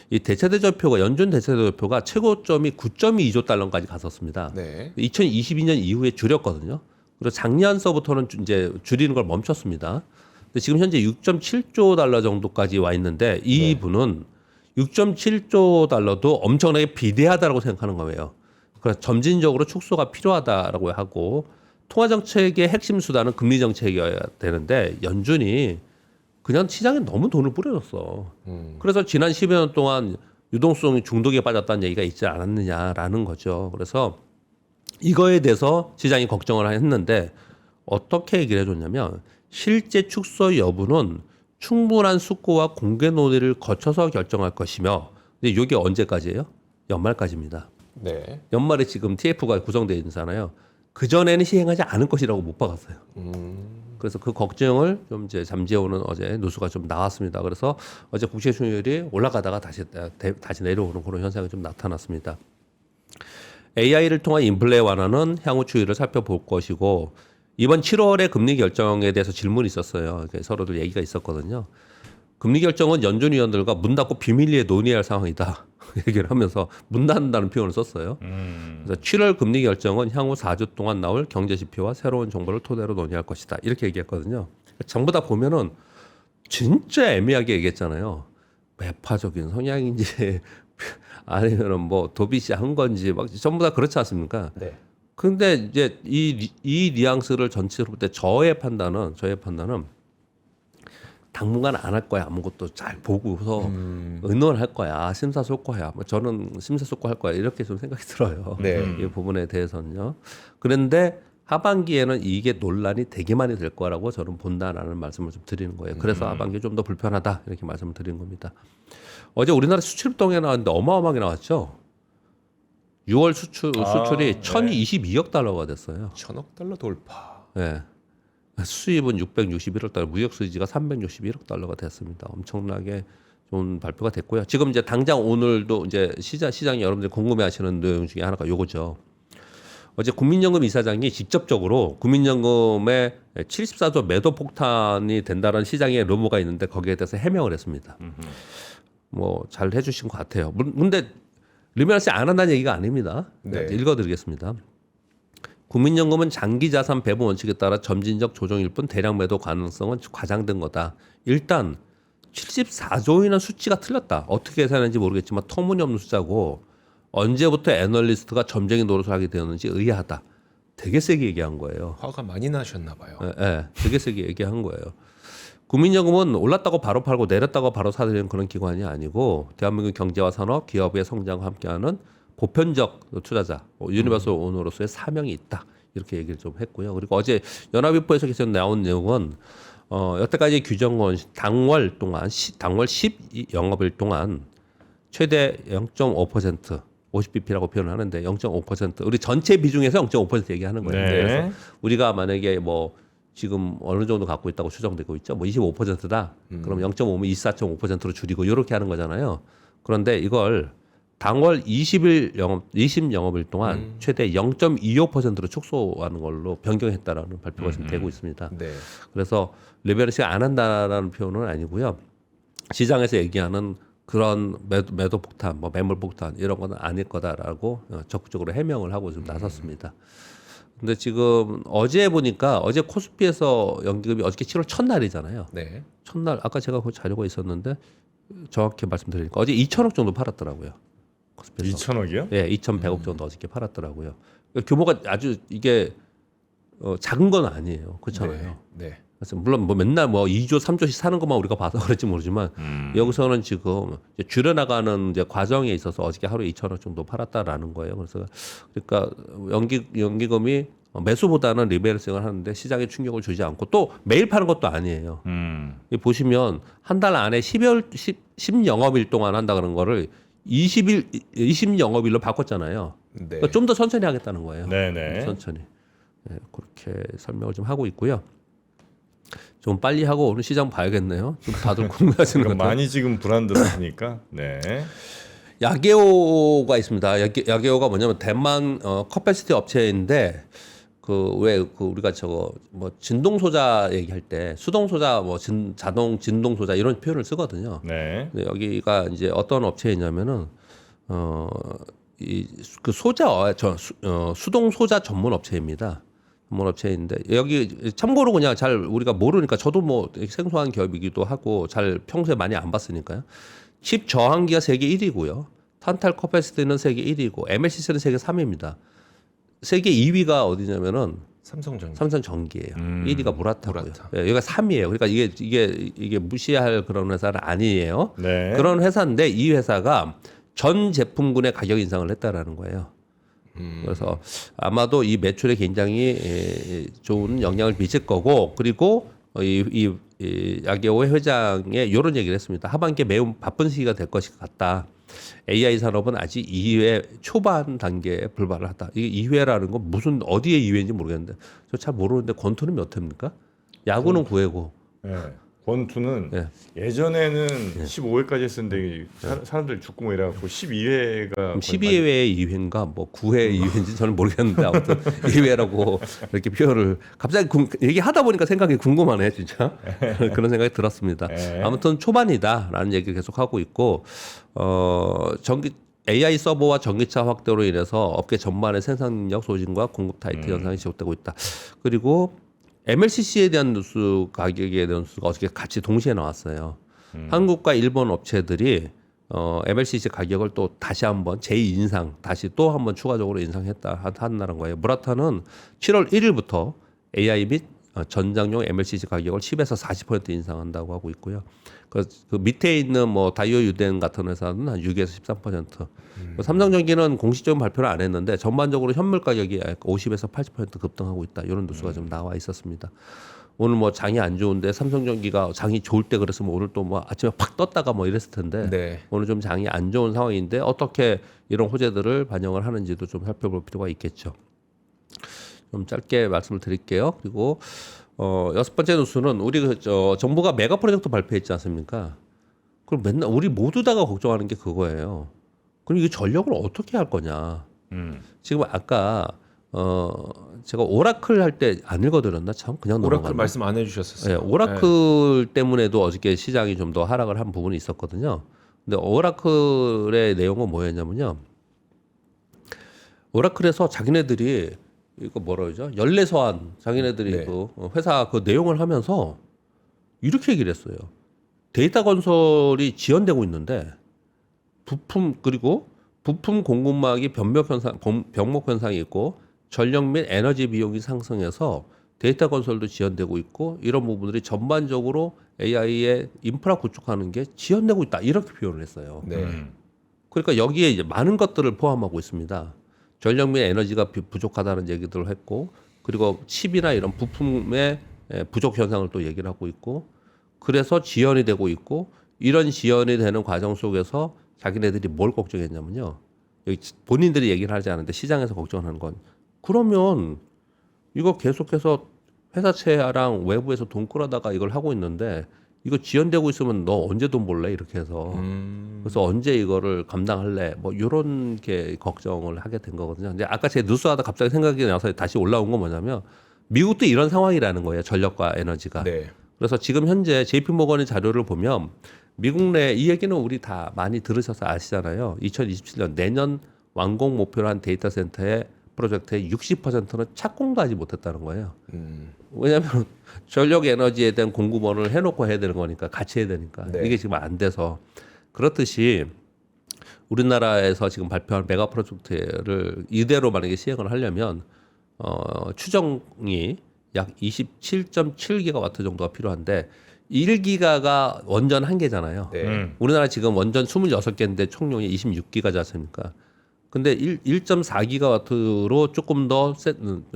이 대체대조표가 연준 대체대조표가 최고점이 9.2조 달러까지 갔었습니다. 네. 2022년 이후에 줄였거든요. 그리고 작년서부터는 이제 줄이는 걸 멈췄습니다. 근데 지금 현재 6.7조 달러 정도까지 와 있는데 이 분은 6.7조 달러도 엄청나게 비대하다라고 생각하는 거예요. 그래서 점진적으로 축소가 필요하다라고 하고 통화 정책의 핵심 수단은 금리 정책이어야 되는데 연준이 그냥 시장에 너무 돈을 뿌려줬어. 그래서 지난 10여 년 동안 유동성이 중독에 빠졌다는 얘기가 있지 않았느냐라는 거죠. 그래서 이거에 대해서 시장이 걱정을 했는데 어떻게 얘기를 해줬냐면 실제 축소 여부는 충분한 숙고와 공개 논의를 거쳐서 결정할 것이며 근데 이게 언제까지예요? 연말까지입니다. 네. 연말에 지금 TF가 구성되어 있잖아요. 그전에는 시행하지 않을 것이라고 못 박았어요. 그래서 그 걱정을 좀 이제 잠재우는 어제 누수가 좀 나왔습니다. 그래서 어제 국채 수익률이 올라가다가 다시 내려오는 그런 현상이 좀 나타났습니다. AI를 통한 인플레 완화는 향후 추이를 살펴볼 것이고 이번 7월에 금리 결정에 대해서 질문이 있었어요. 서로들 얘기가 있었거든요. 금리 결정은 연준 위원들과 문 닫고 비밀리에 논의할 상황이다. 얘기를 하면서 문 닫는다는 표현을 썼어요. 그래서 7월 금리 결정은 향후 4주 동안 나올 경제 지표와 새로운 정보를 토대로 논의할 것이다. 이렇게 얘기했거든요. 전부 다 보면은 진짜 애매하게 얘기했잖아요. 매파적인 성향인지 아니면은 뭐 도비씨 한 건지 막 전부 다 그렇지 않습니까? 네. 근데 이제 이 뉘앙스를 전체로 볼 때 저의 판단은 당분간 안 할 거야. 아무것도 잘 보고서 의논할 거야. 심사숙고야. 뭐 저는 심사숙고 할 거야. 이렇게 좀 생각이 들어요. 네. 이 부분에 대해서는요. 그런데 하반기에는 이게 논란이 되게 많이 될 거라고 저는 본다라는 말씀을 좀 드리는 거예요. 그래서 하반기 좀 더 불편하다 이렇게 말씀을 드리는 겁니다. 어제 우리나라 수출동에 나왔는데 어마어마하게 나왔죠. 6월 수출이 네. 1,022억 달러가 됐어요. 1,000억 달러 돌파. 네. 수입은 661억 달러, 무역 수지가 361억 달러가 됐습니다. 엄청나게 좋은 발표가 됐고요. 지금 이제 당장 오늘도 이제 시장이 여러분들이 궁금해하시는 내용 중에 하나가 요거죠. 어제 국민연금 이사장이 직접적으로 국민연금의 74조 매도 폭탄이 된다는 시장의 루머가 있는데 거기에 대해서 해명을 했습니다. 뭐 잘 해주신 것 같아요. 근데 리메라씨 안 한다는 얘기가 아닙니다. 네. 읽어드리겠습니다. 국민연금은 장기 자산 배분 원칙에 따라 점진적 조정일 뿐 대량 매도 가능성은 과장된 거다. 일단 74조이라는 수치가 틀렸다. 어떻게 계산했는지 모르겠지만 터무니없는 숫자고 언제부터 애널리스트가 점쟁이 노릇을 하게 되었는지 의아하다. 되게 세게 얘기한 거예요. 화가 많이 나셨나 봐요. 되게 세게 얘기한 거예요. 국민연금은 올랐다고 바로 팔고 내렸다고 바로 사들이는 그런 기관이 아니고 대한민국 경제와 산업, 기업의 성장과 함께하는 보편적 투자자, 유니버설 오너로서의 사명이 있다. 이렇게 얘기를 좀 했고요. 그리고 어제 연합일보에서 계속 나온 내용은 여태까지 규정은 당월 10 영업일 동안 최대 0.5% 50bp라고 표현을 하는데 0.5% 우리 전체 비중에서 0.5% 얘기하는 거예요. 네. 그래서 우리가 만약에 뭐 지금 어느 정도 갖고 있다고 추정되고 있죠. 뭐 25%다. 그럼 0.5면 24.5%로 줄이고 이렇게 하는 거잖아요. 그런데 이걸 당월 20 영업일 동안 최대 0.25%로 축소하는 걸로 변경했다라는 발표가 지금 되고 있습니다. 네. 그래서 리베러시가 안 한다라는 표현은 아니고요. 시장에서 얘기하는 그런 매도 폭탄, 뭐 매물 폭탄 이런 거는 아닐 거다라고 적극적으로 해명을 하고 좀 나섰습니다. 근데 지금 어제 보니까 어제 코스피에서 연기금이 어저께 7월 첫날이잖아요. 네. 첫날 아까 제가 그 자료가 있었는데 정확히 말씀드리니까 어제 2천억 정도 팔았더라고요. 코스피에서. 2천억이요? 예, 2,100억 정도 어저께 팔았더라고요. 그러니까 규모가 아주 이게 작은 건 아니에요. 그렇잖아요. 네. 그래서 물론 뭐 맨날 뭐 2조, 3조씩 사는 것만 우리가 봐서 그럴지 모르지만 여기서는 지금 이제 줄여나가는 이제 과정에 있어서 어저께 하루에 2천억 정도 팔았다라는 거예요. 그래서 그러니까 연기금이 매수보다는 리밸런싱을 하는데 시장에 충격을 주지 않고 또 매일 파는 것도 아니에요. 이 보시면 한 달 안에 10영업일 동안 한다 그런 거를 20영업일로 바꿨잖아요. 네. 그러니까 좀 더 천천히 하겠다는 거예요. 네네. 천천히. 네, 그렇게 설명을 좀 하고 있고요. 좀 빨리 하고 오늘 시장 봐야겠네요. 좀 다들 궁금해하시는 것 그러니까 같아요. 많이 지금 불안들었으니까. 네. 야게오가 있습니다. 야게오가 뭐냐면 대만 커패시티 업체인데 우리가 저거 뭐 진동 소자 얘기할 때 수동 소자 뭐 자동 진동 소자 이런 표현을 쓰거든요. 네. 근데 여기가 이제 어떤 업체이냐면은 그 수동 소자 전문 업체입니다. 전문 업체인데 여기 참고로 그냥 잘 우리가 모르니까 저도 뭐 생소한 기업이기도 하고 잘 평소에 많이 안 봤으니까요. 칩 저항기가 세계 1위고요. 탄탈 커패시티는 세계 1위고 MLCC는 세계 3위입니다. 세계 2위가 어디냐면은 삼성전기예요. 1위가 무라타고요. 무라타. 예, 여기가 3위예요. 그러니까 이게 무시할 그런 회사는 아니에요. 네. 그런 회사인데 이 회사가 전 제품군의 가격 인상을 했다라는 거예요. 그래서 아마도 이 매출에 굉장히 좋은 영향을 미칠 거고 그리고 이 야게오 회장의 이런 얘기를 했습니다. 하반기에 매우 바쁜 시기가 될 것이 같다. AI 산업은 아직 2회 초반 단계에 불발을 하다. 이게 2회라는 건 무슨 어디에 2회인지 모르겠는데 저 잘 모르는데 권투는 몇 회입니까? 야구는 9회고. 네. 권투는 네. 예전에는 15회까지 했었는데 사람들이 죽고 뭐 이래갖고 12회가 그럼 12회 2회인가 뭐 9회 2회인지 저는 모르겠는데 아무튼 2회라고 이렇게 표현을 갑자기 얘기하다 보니까 생각이 궁금하네 진짜 그런 생각이 들었습니다. 네. 아무튼 초반이다라는 얘기를 계속 하고 있고 AI 서버와 전기차 확대로 인해서 업계 전반의 생산력 소진과 공급 타이트 현상이 지속되고 있다. 그리고 MLCC에 대한 뉴스 가격에 대한 뉴스가 어저께 같이 동시에 나왔어요. 한국과 일본 업체들이 MLCC 가격을 또 다시 한번 재인상, 다시 또 한번 추가적으로 인상했다 한다는 거예요. 무라타는 7월 1일부터 AI 및 전장용 MLCC 가격을 10에서 40% 인상한다고 하고 있고요. 그 밑에 있는 뭐 다이오 유덴 같은 회사는 한 6에서 13%. 삼성전기는 공식적인 발표를 안 했는데 전반적으로 현물 가격이 50에서 80% 급등하고 있다. 이런 뉴스가 좀 나와 있었습니다. 오늘 뭐 장이 안 좋은데 삼성전기가 장이 좋을 때 그랬으면 오늘 또 뭐 아침에 팍 떴다가 뭐 이랬을 텐데 네. 오늘 좀 장이 안 좋은 상황인데 어떻게 이런 호재들을 반영을 하는지도 좀 살펴볼 필요가 있겠죠. 좀 짧게 말씀을 드릴게요. 그리고 여섯 번째 뉴스는 우리 정부가 메가 프로젝트 발표했지 않습니까? 그럼 맨날 우리 모두 다가 걱정하는 게 그거예요. 그럼 이게 전력을 어떻게 할 거냐? 지금 아까 제가 오라클 할 때 안 읽어드렸나 참 그냥 오라클 넘어갔나? 말씀 안 해주셨었어요. 네, 오라클 때문에도 어저께 시장이 좀 더 하락을 한 부분이 있었거든요. 근데 오라클의 내용은 뭐였냐면요. 오라클에서 자기네들이 이거 뭐라 그러죠? 연례 소환 자기네들이 네. 그 회사 그 내용을 하면서 이렇게 얘기를 했어요. 데이터 건설이 지연되고 있는데 부품 공급망이 병목 현상이 있고 전력 및 에너지 비용이 상승해서 데이터 건설도 지연되고 있고 이런 부분들이 전반적으로 AI의 인프라 구축하는 게 지연되고 있다 이렇게 표현을 했어요. 네. 그러니까 여기에 이제 많은 것들을 포함하고 있습니다. 전력 및 에너지가 부족하다는 얘기들을 했고 그리고 칩이나 이런 부품의 부족 현상을 또 얘기를 하고 있고 그래서 지연이 되고 있고 이런 지연이 되는 과정 속에서 자기네들이 뭘 걱정했냐면요. 여기 본인들이 얘기를 하지 않는데 시장에서 걱정하는 건 그러면 이거 계속해서 회사채랑 외부에서 돈 끌어다가 이걸 하고 있는데 이거 지연되고 있으면 너 언제 돈 벌래 이렇게 해서 그래서 언제 이거를 감당할래 뭐 이런 게 걱정을 하게 된 거거든요. 근데 아까 제 뉴스하다 갑자기 생각이 나서 다시 올라온 건 뭐냐면 미국도 이런 상황이라는 거예요. 전력과 에너지가. 네. 그래서 지금 현재 JP모건의 자료를 보면 미국 내 이 얘기는 우리 다 많이 들으셔서 아시잖아요. 2027년 내년 완공 목표로 한 데이터 센터의 프로젝트의 60%는 착공도 하지 못했다는 거예요. 왜냐하면 전력 에너지에 대한 공급원을 해놓고 해야 되는 거니까 같이 해야 되니까 네. 이게 지금 안 돼서 그렇듯이 우리나라에서 지금 발표한 메가 프로젝트를 이대로 만약에 시행을 하려면 추정이 약 27.7기가와트 정도가 필요한데 1기가가 원전 1개잖아요. 네. 우리나라 지금 원전 26개인데 총용이 26기가지 않습니까? 근데 1.4기가와트로 조금 더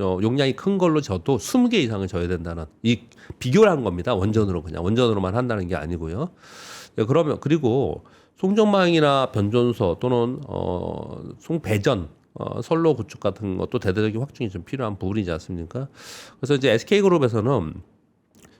용량이 큰 걸로 져도 20개 이상을 져야 된다는 이 비교를 한 겁니다. 원전으로 그냥 원전으로만 한다는 게 아니고요. 네, 그러면 그리고 송정망이나 변전소 또는 송배전 선로 구축 같은 것도 대대적인 확충이 좀 필요한 부분이지 않습니까? 그래서 이제 SK그룹에서는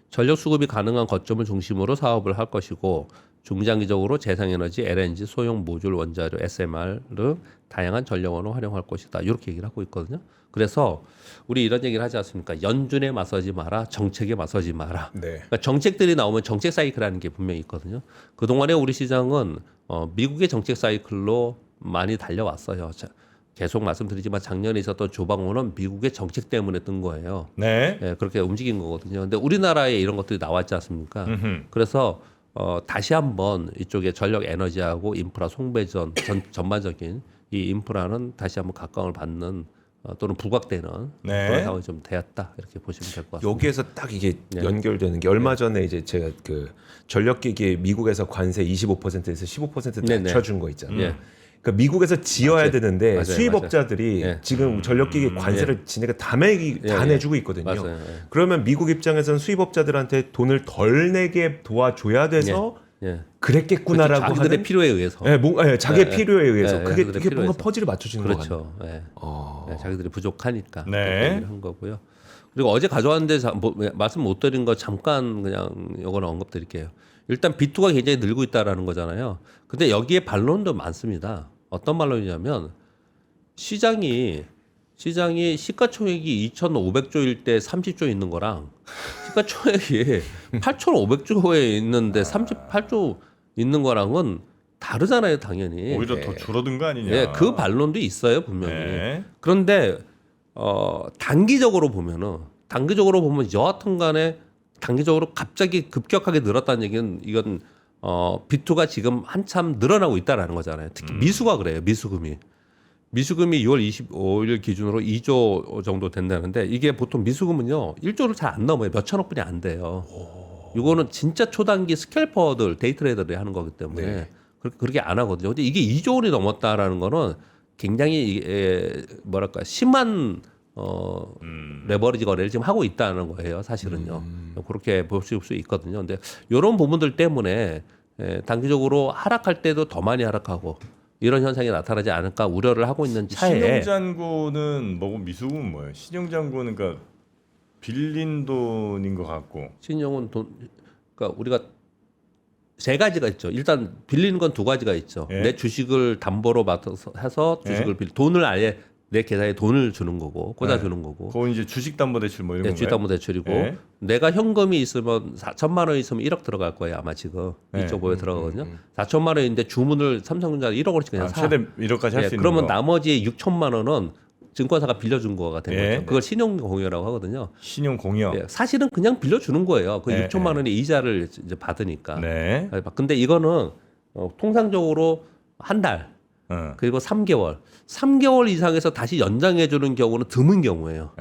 전력 수급이 가능한 거점을 중심으로 사업을 할 것이고 중장기적으로 재생에너지, LNG, 소형 모듈 원자료, SMR 등 다양한 전력원을 활용할 것이다. 이렇게 얘기를 하고 있거든요. 그래서 우리 이런 얘기를 하지 않습니까? 연준에 맞서지 마라, 정책에 맞서지 마라. 네. 그러니까 정책들이 나오면 정책 사이클이라는 게 분명히 있거든요. 그동안에 우리 시장은 미국의 정책 사이클로 많이 달려왔어요. 자, 계속 말씀드리지만 작년에 있었던 조방호는 미국의 정책 때문에 뜬 거예요. 네. 예, 그렇게 움직인 거거든요. 근데 우리나라에 이런 것들이 나왔지 않습니까? 음흠. 그래서 다시 한번 이쪽에 전력 에너지하고 인프라 송배전 전반적인 이 인프라는 다시 한번 각광을 받는 또는 부각되는 네. 그런 상황이 좀 되었다 이렇게 보시면 될 것 같습니다. 여기에서 딱 이게 네. 연결되는 게 얼마 전에 이제 제가 그 전력기기 미국에서 관세 25%에서 15% 네, 네. 낮춰준 거 있잖아요. 예. 그러니까 미국에서 지어야 맞아요. 되는데 맞아요. 수입업자들이 맞아요. 예. 지금 전력기기 관세를 지네가 다 내주고 있거든요. 맞아요. 예. 그러면 미국 입장에서는 수입업자들한테 돈을 덜 내게 도와줘야 돼서 예. 그랬겠구나라고 자기들의 하는 필요에 의해서. 자기의 예, 필요에 의해서 예, 그게 자기들의 이게 뭔가 필요에서. 퍼즐이 맞춰지는 거 같아요. 그렇죠. 예. 어. 네, 자기들이 부족하니까 네. 그렇게 얘기를 한 거고요. 그리고 어제 가져왔는데 말씀 못 드린 거 잠깐 그냥 이거는 언급드릴게요. 일단 B2가 굉장히 늘고 있다라는 거잖아요. 근데 여기에 반론도 많습니다. 어떤 반론이냐면 시장이 시가총액이 2,500조일 때 30조 있는 거랑 시가총액이 8,500조에 있는데 38조 있는 거랑은 다르잖아요, 당연히. 오히려 더 줄어든 거 아니냐. 예, 그 반론도 있어요, 분명히. 네. 그런데 단기적으로 보면 여하튼 간에 단기적으로 갑자기 급격하게 늘었다는 얘기는 이건 B2가 지금 한참 늘어나고 있다라는 거잖아요. 특히 미수가 그래요. 미수금이 6월 25일 기준으로 2조 정도 된다는데 이게 보통 미수금은요 1조를 잘 안 넘어요. 몇 천억 분이 안 돼요. 이거는 진짜 초단기 스캘퍼들 데이트레이더들이 하는 거기 때문에 네. 그렇게 안 하거든요. 근데 이게 2조 원이 넘었다라는 거는 굉장히 뭐랄까 심한 레버리지 거래를 지금 하고 있다는 거예요. 사실은요. 그렇게 볼 수 있거든요. 근데 이런 부분들 때문에 단기적으로 하락할 때도 더 많이 하락하고 이런 현상이 나타나지 않을까 우려를 하고 있는 차에 신용잔고는 뭐고 미수금은 뭐예요? 신용잔고는 그러니까 빌린 돈인 것 같고. 신용은 그러니까 우리가 세 가지가 있죠. 일단 빌리는 건 두 가지가 있죠. 예. 내 주식을 담보로 맡아서 해서 주식을 돈을 아예 내 계좌에 돈을 주는 거고 꽂아주는 거고. 그건 이제 주식담보대출 뭐 이런 네, 건가요? 주식담보대출이고 예. 내가 현금이 있으면 4천만 원 있으면 1억 들어갈 거예요 아마 지금 네. 이쪽 보에 들어가거든요. 4천만 원인데 주문을 삼성전자 1억 원씩 그냥 사. 최대 1억까지 할 예, 수 있는 그러면 거. 나머지 6천만 원은 증권사가 빌려준 거가 된 예. 거죠. 그걸 신용공여라고 하거든요. 신용 공여. 예, 사실은 그냥 빌려주는 거예요. 그 예, 6천만 원의 이자를 이제 받으니까. 네. 근데 이거는 통상적으로 한 달 그리고 3개월 이상에서 다시 연장해 주는 경우는 드문 경우예요.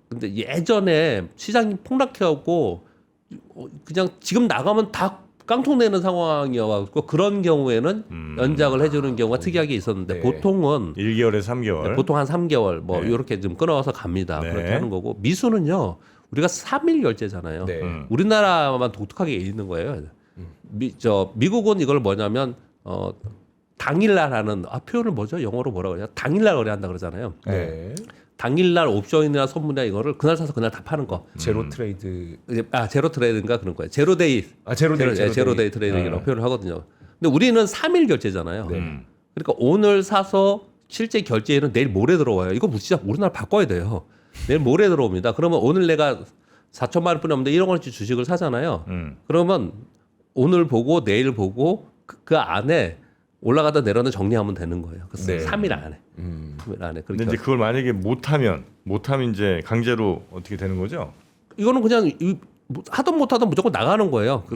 근데 예전에 시장이 폭락해갖고 그냥 지금 나가면 다 깡통내는 상황이어갖고 그런 경우에는 연장을 해주는 경우가 특이하게 있었는데 네. 보통은 1개월에 3개월. 보통 한 3개월 뭐 네. 이렇게 좀 끊어서 갑니다. 네. 그렇게 하는 거고 미수는요 우리가 3일 결제잖아요. 네. 우리나라만 독특하게 있는 거예요. 미국은 이걸 뭐냐면 당일날 하는 표현을 뭐죠? 영어로 뭐라 그래요? 당일날 거래한다 그러잖아요. 네. 당일날 옵션이나 선물이나 이거를 그날 사서 그날 다 파는 거. 제로 트레이드. 제로 트레이드인가 그런 거예요. 제로데이. 제로데이 트레이딩이라고 표현을 하거든요. 근데 우리는 3일 결제잖아요. 그러니까 오늘 사서 실제 결제일은 내일 모레 들어와요. 이거 진짜 우리나라 바꿔야 돼요. 내일 모레 들어옵니다. 그러면 오늘 내가 4천만 원뿐이 없는데 1억 원어치 주식을 사잖아요. 그러면 오늘 보고 내일 보고 그 안에 올라가다 내려는 정리하면 되는 거예요. 그래서 네. 3일 안에. 3일 안에. 근데 그렇게 이제 그걸 만약에 못하면 이제 강제로 어떻게 되는 거죠? 이거는 그냥 하든 못하든 무조건 나가는 거예요. 그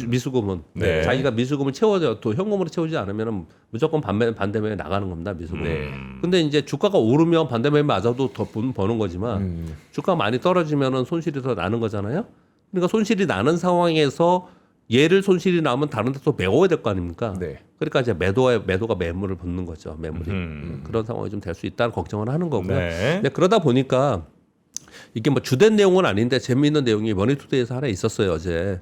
미수금은 네. 자기가 미수금을 채워져 또 현금으로 채우지 않으면 무조건 반대매매 나가는 겁니다. 미수금. 네. 근데 이제 주가가 오르면 반대매매 맞아도 더 버는 거지만 주가가 많이 떨어지면은 손실이 더 나는 거잖아요. 그러니까 손실이 나는 상황에서 얘를 손실이 나면 다른 데 또 메워야 될 거 아닙니까? 네. 그러니까 이제 매도가 매물을 붙는 거죠. 매물이 그런 상황이 좀 될 수 있다는 걱정을 하는 거고요. 네. 근데 그러다 보니까 이게 뭐 주된 내용은 아닌데 재미있는 내용이 머니투데이에서 하나 있었어요 어제.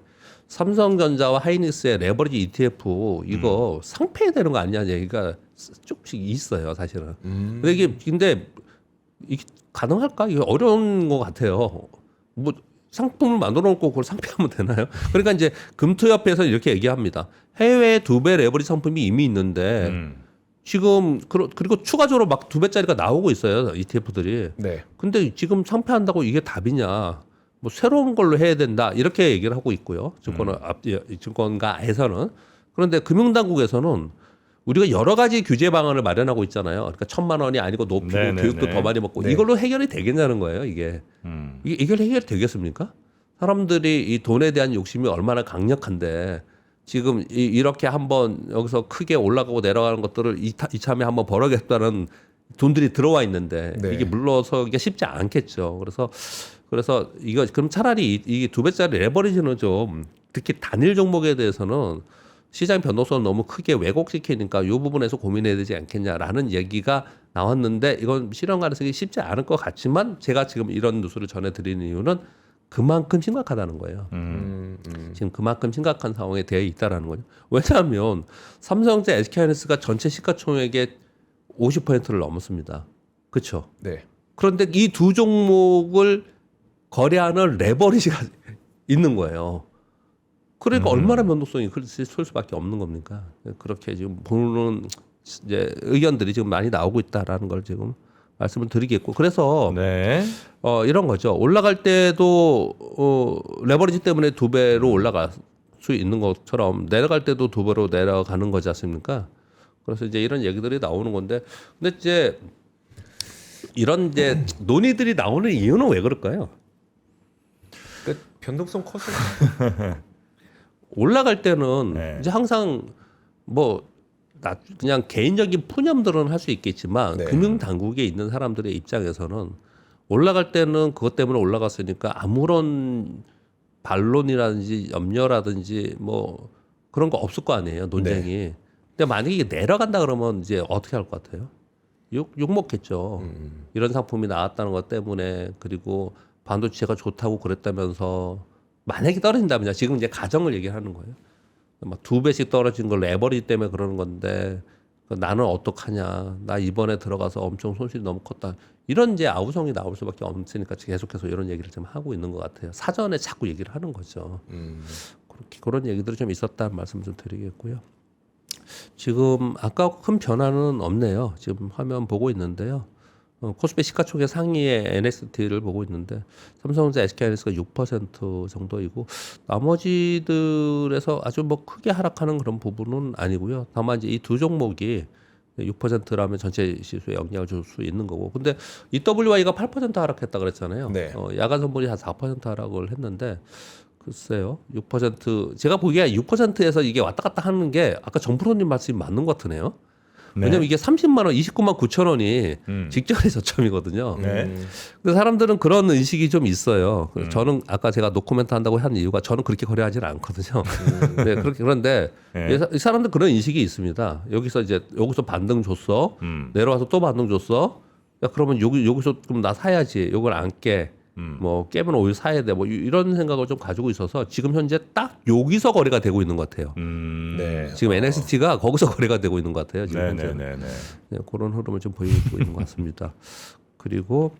삼성전자와 하이닉스의 레버리지 ETF 이거 상폐해야 되는 거 아니냐 얘기가 조금씩 있어요 사실은. 근데 이게 가능할까? 이게 어려운 것 같아요. 뭐 상품을 만들어 놓고 그걸 상폐하면 되나요? 그러니까 이제 금투협회에서 이렇게 얘기합니다. 해외에 2배 레버리지 상품이 이미 있는데 지금 그리고 추가적으로 막 2배짜리가 나오고 있어요 ETF들이. 네. 근데 지금 상폐한다고 이게 답이냐? 뭐 새로운 걸로 해야 된다 이렇게 얘기를 하고 있고요. 증권가에서는. 그런데 금융당국에서는 우리가 여러 가지 규제 방안을 마련하고 있잖아요. 그러니까 1,000만 원이 아니고 높이고 네네네. 교육도 더 많이 먹고 네. 이걸로 해결이 되겠냐는 거예요. 이게 해결이 되겠습니까? 사람들이 이 돈에 대한 욕심이 얼마나 강력한데 지금 이렇게 한번 여기서 크게 올라가고 내려가는 것들을 이참에 한번 벌어야겠다는 돈들이 들어와 있는데 네. 이게 물러서기가 쉽지 않겠죠. 그래서 이거 그럼 차라리 이 2배짜리 레버리지는 좀 특히 단일 종목에 대해서는 시장 변동성을 너무 크게 왜곡시키니까 이 부분에서 고민해야 되지 않겠냐라는 얘기가 나왔는데 이건 실현 가능성이 쉽지 않을 것 같지만 제가 지금 이런 뉴스를 전해드리는 이유는 그만큼 심각하다는 거예요. 지금 그만큼 심각한 상황에 대해 있다라는 거죠. 왜냐하면 삼성전자, SK하이닉스가 전체 시가총액의 50%를 넘었습니다. 그렇죠? 네. 그런데 이 두 종목을 거래하는 레버리지가 있는 거예요. 그러니까 얼마나 변동성이 클 수밖에 없는 겁니까? 그렇게 지금 보는 이제 의견들이 지금 많이 나오고 있다라는 걸 지금 말씀을 드리겠고 그래서 네. 이런 거죠. 올라갈 때도 레버리지 때문에 2배로 올라갈 수 있는 것처럼 내려갈 때도 2배로 내려가는 거지 않습니까? 그래서 이제 이런 얘기들이 나오는 건데 근데 이제 이런 이제 논의들이 나오는 이유는 왜 그럴까요? 그 변동성 커서 올라갈 때는 네. 이제 항상 뭐 그냥 개인적인 푸념들은 할 수 있겠지만 네. 금융 당국에 있는 사람들의 입장에서는 올라갈 때는 그것 때문에 올라갔으니까 아무런 반론이라든지 염려라든지 뭐 그런 거 없을 거 아니에요 논쟁이. 근데 만약에 이게 내려간다 그러면 이제 어떻게 할 것 같아요? 욕 먹겠죠. 이런 상품이 나왔다는 것 때문에 그리고 반도체가 좋다고 그랬다면서 만약에 떨어진다면요. 지금 이제 가정을 얘기하는 거예요. 막 2배씩 떨어진 걸 레버리지 때문에 그러는 건데 나는 어떡하냐. 나 이번에 들어가서 엄청 손실이 너무 컸다. 이런 이제 아우성이 나올 수밖에 없으니까 계속해서 이런 얘기를 좀 하고 있는 것 같아요. 사전에 자꾸 얘기를 하는 거죠. 그런 얘기들이 좀 있었다는 말씀 좀 드리겠고요. 지금 아까 큰 변화는 없네요. 지금 화면 보고 있는데요. 코스피 시가총액 상위의 NXT를 보고 있는데 삼성전자, SK하이닉스가 6% 정도이고 나머지들에서 아주 뭐 크게 하락하는 그런 부분은 아니고요. 다만 이제 이 두 종목이 6%라면 전체 지수에 영향을 줄 수 있는 거고. 근데 EWI가 8% 하락했다 그랬잖아요. 네. 야간 선물이 한 4% 하락을 했는데 글쎄요. 6% 제가 보기에 6%에서 이게 왔다 갔다 하는 게 아까 정프로님 말씀이 맞는 것 같으네요. 네. 왜냐면 이게 30만 원, 29만 9천 원이 직전의 저점이거든요. 네. 근데 사람들은 그런 의식이 좀 있어요. 저는 아까 제가 노코멘트 한다고 한 이유가 저는 그렇게 거래하지는 않거든요. 네, 그런데 네. 이 사람들 그런 인식이 있습니다. 여기서 반등 줬어, 내려와서 또 반등 줬어. 야, 그러면 여기서 좀 나 사야지. 요걸 안 깨. 뭐 깨면 오히려 사야 돼. 뭐 이런 생각을 좀 가지고 있어서 지금 현재 딱 여기서 거래가 되고 있는 것 같아요. 네. 지금 NXT가 거기서 거래가 되고 있는 것 같아요. 지금 현재. 네네네. 네, 그런 흐름을 좀 보이고 있는 것 같습니다. 그리고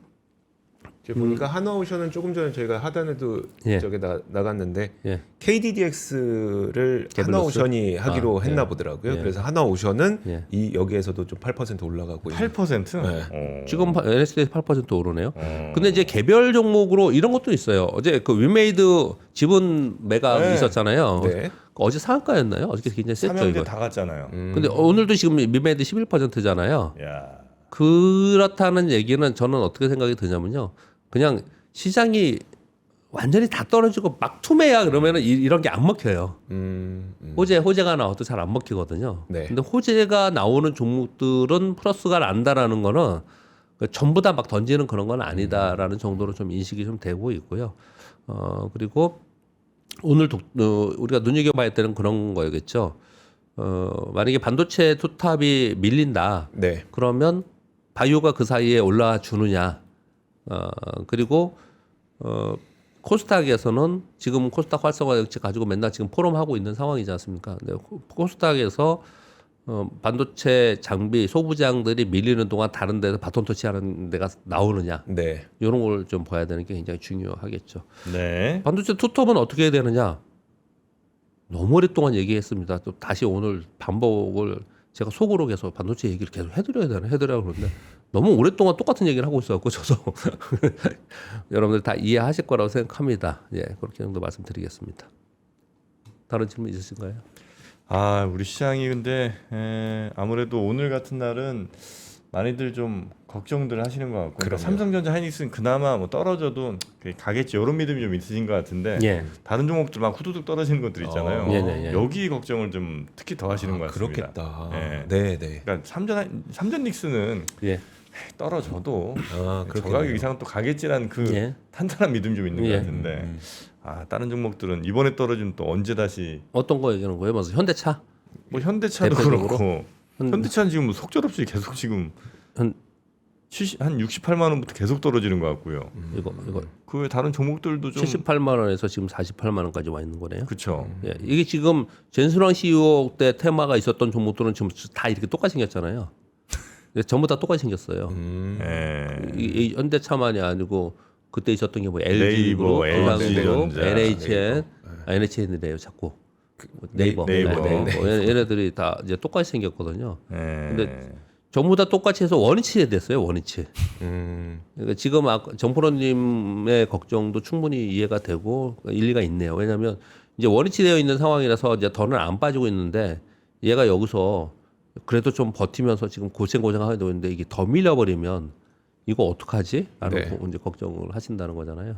제가 보니까 하나오션은 조금 전에 저희가 하단에도 예. 저게 나갔는데 예. KDDX를 개별로스? 하나오션이 하기로 했나 예. 보더라고요. 예. 그래서 하나오션은 예. 이 여기에서도 좀 8% 올라가고 있는. 8%? 네. 지금 NXT 8% 오르네요. 근데 이제 개별 종목으로 이런 것도 있어요. 어제 그 위메이드 지분 매각이 네. 있었잖아요. 네. 어제 상한가였나요? 어저께 굉장히 셌죠 삼형제 이거. 다 갔잖아요. 근데 오늘도 지금 미매드 11%잖아요. 야, 그렇다는 얘기는 저는 어떻게 생각이 드냐면요. 그냥 시장이 완전히 다 떨어지고 막 투매야 그러면은 이런 게 안 먹혀요. 호재가 나와도 잘 안 먹히거든요. 네. 근데 호재가 나오는 종목들은 플러스가 난다라는 거는 전부 다 막 던지는 그런 건 아니다라는 정도로 좀 인식이 좀 되고 있고요. 그리고 오늘 우리가 눈여겨봐야 되는 그런 거겠죠. 만약에 반도체 투탑이 밀린다. 네. 그러면 바이오가 그 사이에 올라와 주느냐. 그리고 코스닥에서는 지금 코스닥 활성화 정책 가지고 맨날 지금 포럼하고 있는 상황이지 않습니까? 근데 코스닥에서 반도체 장비 소부장들이 밀리는 동안 다른 데서 바톤 터치하는 데가 나오느냐. 네. 이런 걸 좀 봐야 되는 게 굉장히 중요하겠죠. 네. 반도체 투톱은 어떻게 해야 되느냐? 너무 오랫동안 얘기했습니다. 또 다시 오늘 반복을 제가 속으로 계속 반도체 얘기를 계속 해드려야 그러는데 너무 오랫동안 똑같은 얘기를 하고 있어갖고 저도 여러분들 다 이해하실 거라고 생각합니다. 예, 그렇게 정도 말씀드리겠습니다. 다른 질문 있으신가요? 아, 우리 시장이 근데 아무래도 오늘 같은 날은 많이들 좀 걱정들 하시는 것 같고, 그러니까 그럼요. 삼성전자, 하이닉스는 그나마 뭐 떨어져도 가겠지 이런 믿음이 좀 있으신 것 같은데 예. 다른 종목들 막 후두둑 떨어지는 것들 있잖아요. 예. 여기 걱정을 좀 특히 더 하시는 것 같습니다. 그렇겠다. 예. 네, 네. 그러니까 삼전닉스는 예. 떨어져도 아, 저 그렇겠네요. 가격 이상은 또 가겠지라는 그 예. 탄탄한 믿음 좀 있는 예. 것 같은데 다른 종목들은 이번에 떨어지면 또 언제 다시 어떤 거 얘기하는 거예요? 먼저 현대차? 뭐 현대차도 대표적으로? 그렇고 현대차는 지금 속절없이 계속 지금 한 한 68만 원부터 계속 떨어지는 것 같고요. 이거 그 외 다른 종목들도 좀 78만 원에서 지금 48만 원까지 와 있는 거네요. 그렇죠. 예, 이게 지금 젠수랑 CEO 때 테마가 있었던 종목들은 지금 다 이렇게 똑같이 생겼잖아요. 전부 다 똑같이 생겼어요. 예. 이 현대차만이 아니고 그때 있었던 게 뭐 네이버, LG그룹, LG전자, NHN, NHN이래요, 자꾸. 네이버, 네이버. 얘네들이 다 이제 똑같이 생겼거든요. 예. 근데 전부 다 똑같이 해서 원위치 됐어요, 원위치. 그러니까 지금 정프로님의 걱정도 충분히 이해가 되고 일리가 있네요. 왜냐하면 이제 원위치 되어 있는 상황이라서 이제 더는 안 빠지고 있는데 얘가 여기서 그래도 좀 버티면서 지금 고생하고 있는데 이게 더 밀려버리면 이거 어떡하지? 라는 네. 이제 걱정을 하신다는 거잖아요.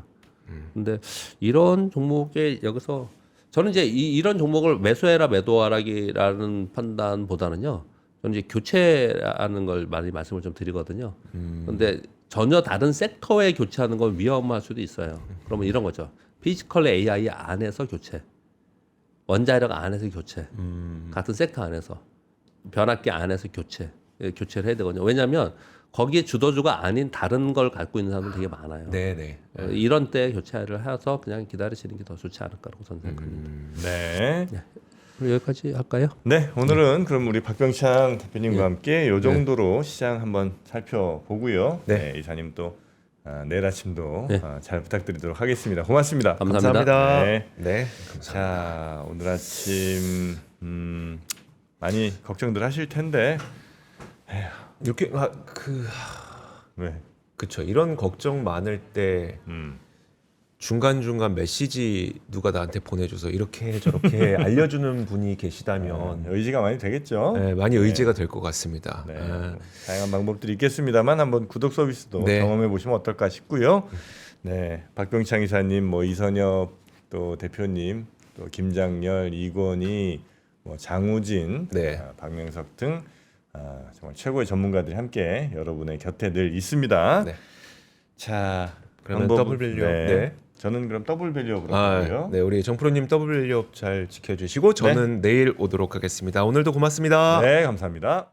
근데 이런 종목에 여기서 저는 이제 이런 종목을 매수해라 매도하라기라는 판단보다는요. 저는 이제 교체하는 걸 많이 말씀을 좀 드리거든요. 근데 전혀 다른 섹터에 교체하는 건 위험할 수도 있어요. 그러면 이런 거죠. 피지컬 AI 안에서 교체, 원자력 안에서 교체, 같은 섹터 안에서 변압기 안에서 교체를 해야 되거든요. 왜냐하면 거기에 주도주가 아닌 다른 걸 갖고 있는 사람들 되게 많아요. 네, 네. 이런 때 교체를 해서 그냥 기다리시는 게 더 좋지 않을까라고 저는 생각합니다. 네. 그럼 여기까지 할까요? 네, 오늘은 그럼 우리 박병창 대표님과 함께 이 정도로 시장 한번 살펴보고요. 네. 네, 이사님 또 내일 아침도 네. 잘 부탁드리도록 하겠습니다. 고맙습니다. 감사합니다. 감사합니다. 네. 네. 자, 오늘 아침 많이 걱정들 하실 텐데 이렇게 왜? 그쵸. 이런 걱정 많을 때 중간중간 메시지 누가 나한테 보내줘서 이렇게 저렇게 알려주는 분이 계시다면 의지가 많이 되겠죠. 네, 많이 의지가 될 것 같습니다. 네, 아, 다양한 방법들이 있겠습니다만 한번 구독 서비스도 네. 경험해 보시면 어떨까 싶고요. 네, 박병창 이사님, 뭐 이선엽 또 대표님, 또 김장열, 이건희, 뭐 장우진, 네. 박명석 등 정말 최고의 전문가들이 함께 여러분의 곁에 늘 있습니다. 네. 자, 그러면 방법- 더블 밸류업. 네. 저는 그럼 더블 밸류업으로 가고요. 네, 우리 정프로님 더블 밸류업 잘 지켜주시고 저는 내일 오도록 하겠습니다. 오늘도 고맙습니다. 네, 감사합니다.